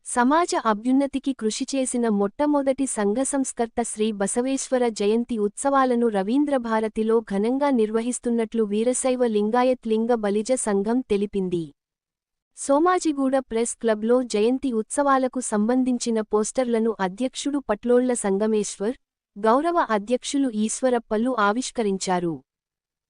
సమాజ అభ్యున్నతికి కృషి చేసిన మొట్టమొదటి సంఘ సంస్కర్త శ్రీ బసవేశ్వర జయంతి ఉత్సవాలను రవీంద్రభారతిలో ఘనంగా నిర్వహిస్తున్నట్లు వీరశైవ లింగాయత్ లింగ బలిజ సంఘం తెలిపింది. సోమాజిగూడ ప్రెస్ క్లబ్లో జయంతి ఉత్సవాలకు సంబంధించిన పోస్టర్లను అధ్యక్షుడు పట్లోళ్ల సంగమేశ్వర్, గౌరవ అధ్యక్షులు ఈశ్వరప్పలు ఆవిష్కరించారు.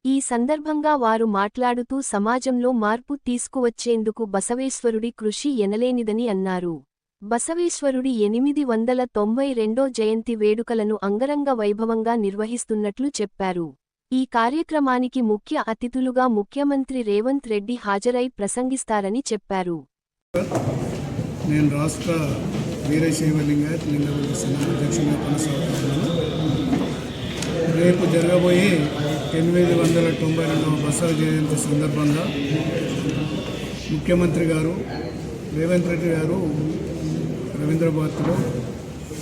ఈ సందర్భంగా వారు మాట్లాడుతూ సమాజంలో మార్పు తీసుకువచ్చేందుకు బసవేశ్వరుడి కృషి ఎనలేనిదని అన్నారు. బసవేశ్వరుడి 892వ జయంతి వేడుకలను అంగరంగ వైభవంగా నిర్వహిస్తున్నట్లు చెప్పారు. ఈ కార్యక్రమానికి ముఖ్య అతిథులుగా ముఖ్యమంత్రి రేవంత్ రెడ్డి హాజరై ప్రసంగిస్తారని చెప్పారు. నేను రాష్ట్ర వీరశైవ లింగాయత్ లింగ బలిజ సంఘం అధ్యక్షుడిగా కొనసాగుతున్నాను. రేపు జరగబోయే 892వ బసవ జయంతి సందర్భంగా ముఖ్యమంత్రి గారు రేవంత్ రెడ్డి గారు రవీంద్ర భారతిలో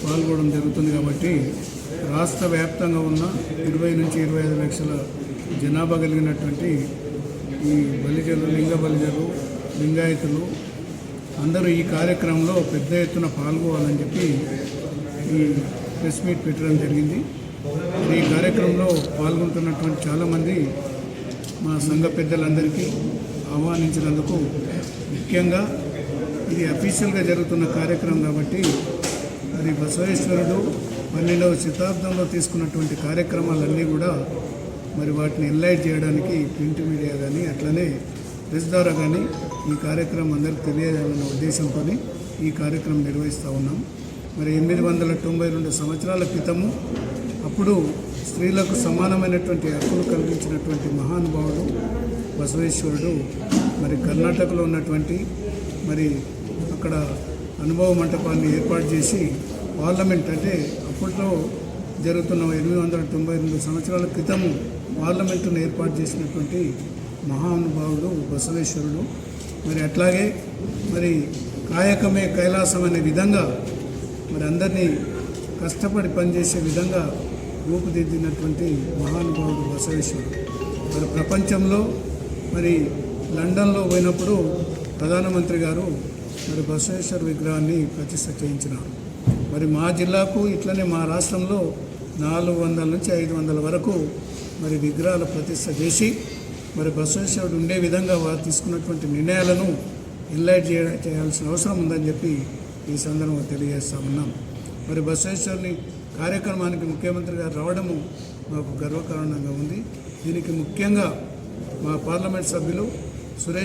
పాల్గొనడం జరుగుతుంది. కాబట్టి రాష్ట్ర వ్యాప్తంగా ఉన్న 20 నుంచి 25 లక్షల జనాభా కలిగినటువంటి ఈ బలిజలు, లింగ బలిజలు, లింగాయతులు అందరూ ఈ కార్యక్రమంలో పెద్ద ఎత్తున పాల్గొవాలని చెప్పి ఈ ప్రెస్ మీట్ పెట్టడం జరిగింది. ఈ కార్యక్రమంలో పాల్గొంటున్నటువంటి చాలామంది మా సంఘ పెద్దలందరికీ ఆహ్వానించినందుకు, ముఖ్యంగా ఇది అఫీషియల్గా జరుగుతున్న కార్యక్రమం కాబట్టి మరి బసవేశ్వరుడు 12వ శతాబ్దంలో తీసుకున్నటువంటి కార్యక్రమాలన్నీ కూడా మరి వాటిని ఎన్లైట్ చేయడానికి ప్రింట్ మీడియా కానీ అట్లనే ప్రెస్ ద్వారా కానీ ఈ కార్యక్రమం అందరికీ తెలియజేయాలన్న ఉద్దేశంతో ఈ కార్యక్రమం నిర్వహిస్తూ ఉన్నాం. మరి 892 సంవత్సరాల క్రితము అప్పుడు స్త్రీలకు సమానమైనటువంటి హక్కులు కల్పించినటువంటి మహానుభావుడు బసవేశ్వరుడు మరి కర్ణాటకలో ఉన్నటువంటి మరి అక్కడ అనుభవ మంటపాన్ని ఏర్పాటు చేసి పార్లమెంట్, అంటే అప్పట్లో జరుగుతున్న 892 సంవత్సరాల క్రితము పార్లమెంటును ఏర్పాటు చేసినటువంటి మహానుభావుడు బసవేశ్వరుడు. మరి అట్లాగే మరి కాయకమే కైలాసం అనే విధంగా మరి అందరినీ కష్టపడి పనిచేసే విధంగా రూపుదిద్దినటువంటి మహానుభావుడు బసవేశ్వరుడు. మరి ప్రపంచంలో మరి లండన్లో పోయినప్పుడు ప్రధానమంత్రి గారు మరి బసవేశ్వర విగ్రహాన్ని ప్రతిష్ఠ చేయించినారు. మరి మా జిల్లాకు ఇట్లనే మా రాష్ట్రంలో 400 నుంచి 500 వరకు మరి విగ్రహాల ప్రతిష్ఠ చేసి మరి బసవేశ్వరుడు ఉండే విధంగా వారు తీసుకున్నటువంటి నిర్ణయాలను ఎన్లైట్ చేయాల్సిన అవసరం ఉందని చెప్పి ఈ సందర్భంగా తెలియజేస్తూ ఉన్నాం. మరి బసవేశ్వరుని కార్యక్రమానికి ముఖ్యమంత్రి గారు రావడము మాకు గర్వకారణంగా ఉంది. దీనికి ముఖ్యంగా మా పార్లమెంట్ సభ్యులు సురేష్